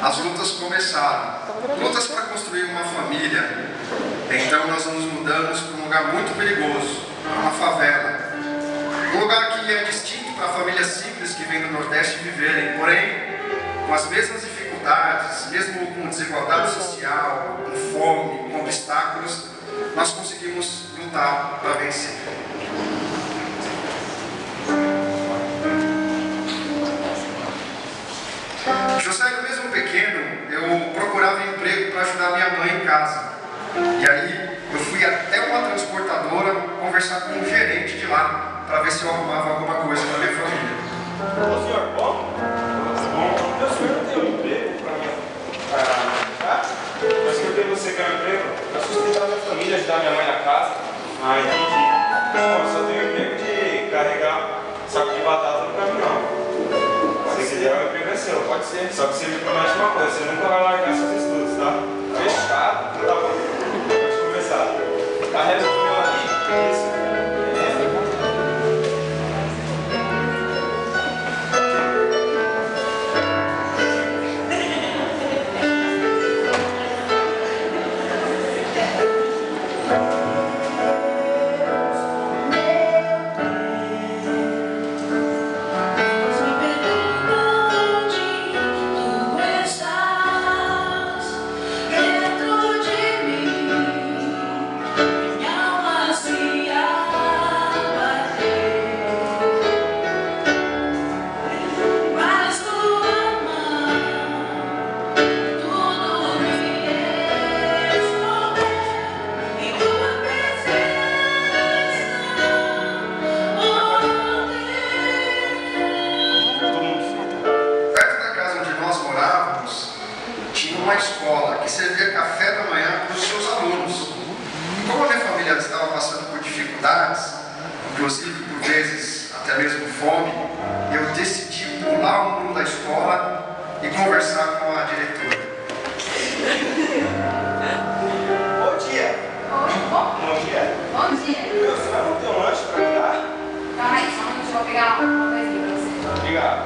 as lutas começaram. Lutas para construir uma família. Então nós nos mudamos para um lugar muito perigoso, uma favela. Um lugar que é distinto para famílias simples que vêm do Nordeste viverem, porém, com as mesmas dificuldades, mesmo com desigualdade social, com fome, com obstáculos, nós conseguimos lutar para vencer. José, mesmo pequeno, eu procurava emprego para ajudar minha mãe em casa. E aí eu fui até uma transportadora conversar com um gerente de lá para ver se eu arrumava alguma coisa para minha família. Ô senhor, bom? Meu senhor não tem um emprego para mim? Mas por que você quer um emprego? Para sustentar minha família, ajudar minha mãe na casa. Ah, entendi. Bom, eu só tenho o emprego de carregar saco de batata no caminhão. Se quiser, o emprego é seu. Pode ser. Só que você me promete uma coisa, você nunca vai largar seus estudos, tá? Fechado? Tá bom. Pode começar. Carrega o meu ali. Isso. Uma escola que servia café da manhã para os seus alunos. Como a minha família estava passando por dificuldades, inclusive por vezes até mesmo fome, eu decidi pular o muro da escola e conversar com a diretora. Bom dia! Bom dia! Bom dia! Meu senhor não tem um lanche para me dar? Calma aí, só um minuto, eu vou pegar uma coisinha para você. Obrigado.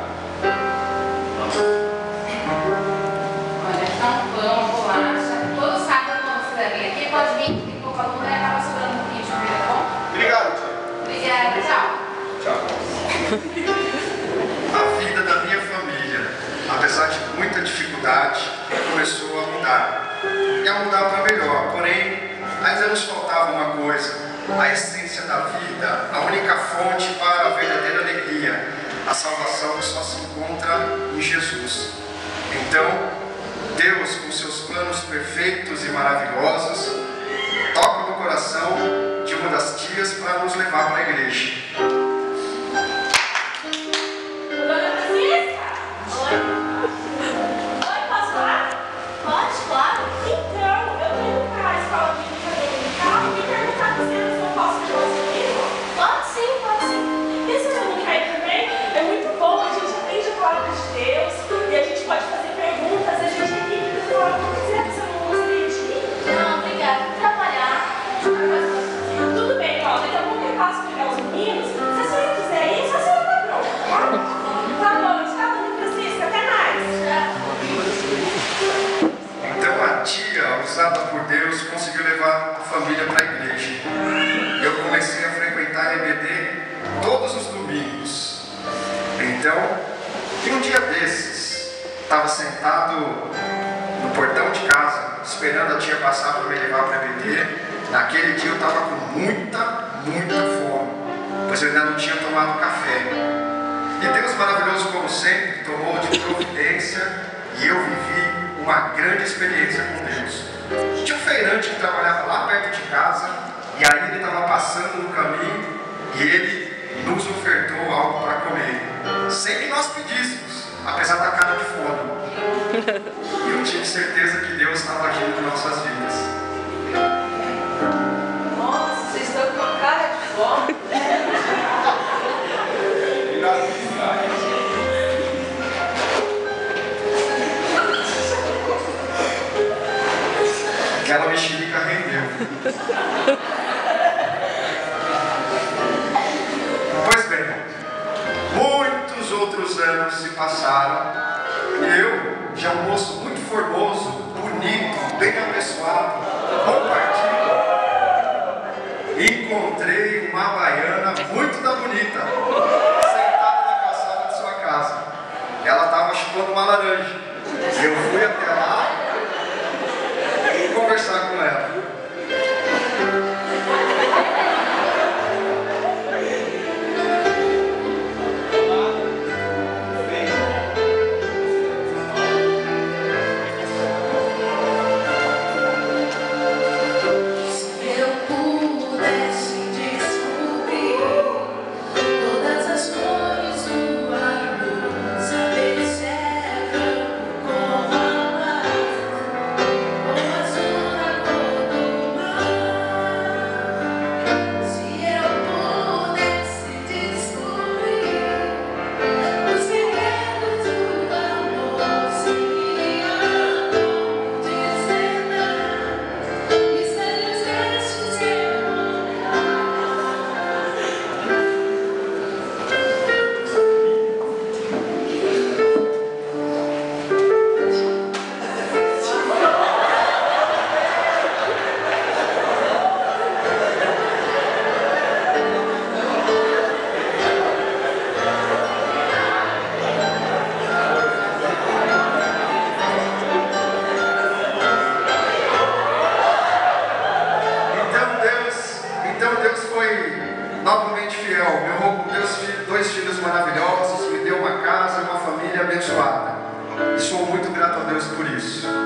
Pão, bolacha, todo sábado quando você vem aqui, pode vir, que tem pouco aluno e acaba sobrando um pouquinho de comida, tá bom? Obrigado, tia. Obrigada, tchau. Tchau. A vida da minha família, apesar de muita dificuldade, começou a mudar. E a mudar para melhor, porém, ainda nos faltava uma coisa, a essência da vida, a única fonte para a verdadeira alegria, a salvação que só se encontra em Jesus. Então, Deus, com seus planos perfeitos e maravilhosos, toca no coração de uma das tias para nos levar para a igreja. Dona Francisca? Oi. Oi, posso falar? Pode, claro. Então, eu tô indo para a escola de dominical e perguntar para vocês se eu posso ir comigo? Pode sim, pode sim. E a senhora não quer ir também? É muito bom, a gente aprende a palavra de Deus e a gente pode fazer perguntas, a gente não, obrigada. Trabalhar. Tudo bem, ó. Daqui a pouco eu passo pegar os meninos. Se a senhora quiser ir, a senhora tá pronta, tá? Tá bom, tchau, Dona Francisca. Até mais. Então a tia, usada por Deus, conseguiu levar a família para a igreja. Eu comecei a frequentar a EBD todos os domingos. Então, um dia desses, estava sentado no portão de casa, esperando a tia passar para me levar para beber. Naquele dia eu estava com muita fome, pois eu ainda não tinha tomado café. E Deus maravilhoso como sempre, tomou de providência e eu vivi uma grande experiência com Deus. Tinha um feirante que trabalhava lá perto de casa e aí ele estava passando no caminho e ele nos ofertou algo para comer, sem que nós pedíssemos, apesar da cara de fome. E eu tive certeza que Deus estava agindo em nossas vidas. Nossa, vocês estão com a cara de fome. Aquela mexerica rendeu. Pois bem, muitos outros anos se passaram e eu, de almoço formoso, bonito, bem apessoado, bom partido. Encontrei uma baiana muito da bonita, sentada na calçada de sua casa. Ela estava chupando uma laranja. Eu fui até lá conversar com ela. Novamente fiel, meu roubo dois filhos maravilhosos, me deu uma casa e uma família abençoada. E sou muito grato a Deus por isso.